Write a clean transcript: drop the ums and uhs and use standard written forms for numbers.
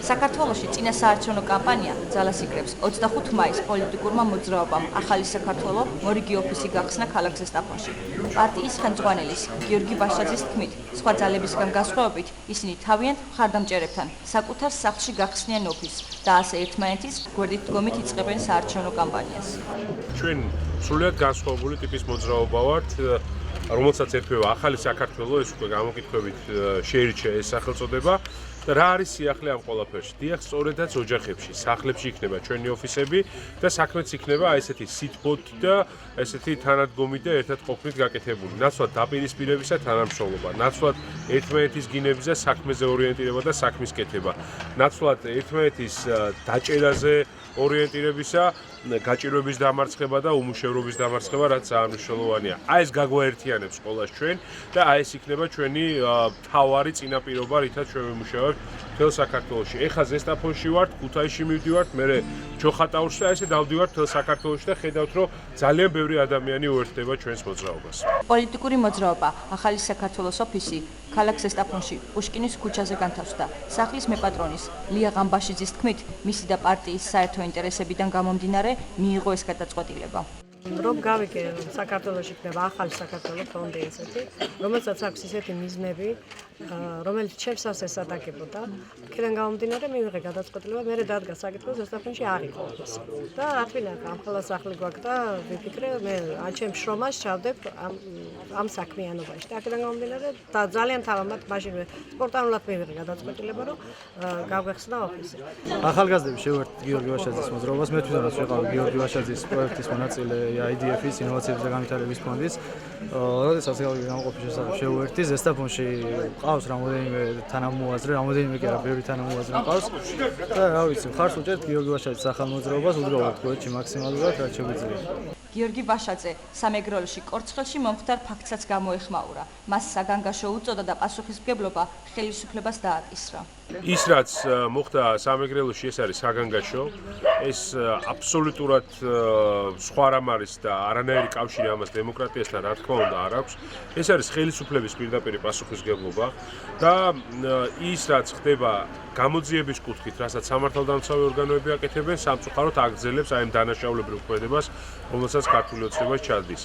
საქართველოში წინა საარჩევნო კამპანია ძალას იკრებს 25 მაისს პოლიტიკურმა მოძრაობამ ახალი საქართველო მორიგი ოფისი გახსნა ქალაქ ზესტაფონში. პარტიის ხელმძღვანელის გიორგი ბაშაძის თქმით, სხვა ძალებისგან განსხვავებით ისინი თავიანთ მხარდამჭერებთან საკუთარ სახლში გახსნიან ოფისს და ასე ერთმანეთის გვერდით დგომით იწყებენ საარჩევნო კამპანიას. ჩვენ სრულიად განსხვავებული ტიპის მოძრაობა ვართ, რომელსაც ერთვება ახალი საქართველო, ეს უკვე გამოკითხვებით შეირჩა ეს სახელწოდება. და რა არის სიახლე ამ ყველაფერში? დიახ, სწორედაც ოჯახებში, სახლებში იქნება ჩვენი ოფისები და საქმეც იქნება ესეთი სიტბოთ და ესეთი თანადგომით და ერთად ყოფნით გაკეთებული. ნაცვლად დაპირისპირებისა თანამშრომლობა, ნაცვლად ერთმანეთის გინების და საქმეზე ორიენტირება და საქმის კეთება, ნაცვლად ერთმანეთის დაჭერაზე ორიენტირებისა, გაჭირვების დამარცხება და უმუშევრობის დამარცხება, რაც ძალიან მნიშვნელოვანია. აი ეს გაგვაერთიანებს ყველას ჩვენ და აი ეს იქნება ჩვენი მთავარი წინაპირობა, რითაც ჩვენ ვიმუშავებთ მთელ საქართველოში. ეხლა ზესტაფონში ვართ, ქუთაისში მივდივართ, მერე ჩოხატაურში და ესე დავდივართ მთელ საქართველოში და ხედავთ, რომ ძალიან ბევრი ადამიანი უერთდება ჩვენს მოძრაობას. პოლიტიკური მოძრაობა ახალი საქართველოს ოფისი ქალაქ ზესტაფონში პუშკინის ქუჩაზე განთავსდა. სახლის მეპატრონის ლია ღამბაშიძის თქმით, მისი და პარტიის საერთო ინტერესებიდან გამომდინარე მიიღო ეს გადაწყვეტილება. რომ გავიგე საქართველოში იქნება ახალი საქართველო ფონდი ესეთი, რომელსაც აქვს ისეთი მიზნები, რომელიც ჩემს ას ესადაგებოდა. იქიდან გამომდინარე მივიღე გადაწყვეტილება, მე დადგა საკითხი ზესტაფონში არ იყო ოფისი. და რა თქმა უნდა, ამ ხელა სახლი გვაქვს და ვიფიქრე, მე ჩემ შრომას ჩავდებ ამ საქმიანობაში. და აქედან გამომდინარე და ძალიან თავამად მაშინვე სპონტანურად მივიღე გადაწყვეტილება, რომ გავგეხსნა ოფისი. ახალგაზრდები შევერთით გიორგი ბაშაძის მოძრაობას, მე თვითონაც ვიყავი გიორგი ბაშაძის პროექტის მონაწილე IDF-ის ინოვაციების და განვითარების ფონდის. როდესაც გამყოფის შესახებ შევერთი ზესტაფონში ყავს რამოდენიმე თანამოაზრე, რამოდენიმე კი არა, ბევრი თანამოაზრე ყავს. და რა ვიცი, მხარს უჭერთ გიორგი ბაშაძის სახელმოძრაობას, უძრავთ გვერდში მაქსიმალურად, რაც შეგვიძლია. გიორგი ბაშაძე სამეგრელოში კორცხელში მომხდარ ფაქტსაც გამოეხმაურა. მას საგანგაშო უწოდა და პასუხისმგებლობა ხელისუფლებას დააკისრა. ის რაც მოხდა სამეგრელოში, ეს არის საგანგაშო, ეს აბსოლუტურად სხვა რამ არის და არანაირი კავშირი ამას დემოკრატიასთან რა თქმა უნდა არ აქვს. ეს არის ხელისუფლების პირდაპირი პასუხისმგებლობა და ის რაც ხდება გამოძიების კუთხით, რასაც სამართალდამცავი ორგანოები აკეთებენ, სამწუხაროდ აგრძელებს აი ამ დანაშაულებრივ ქმედებას, რომელსაც ქართული ოცნება ჩადის.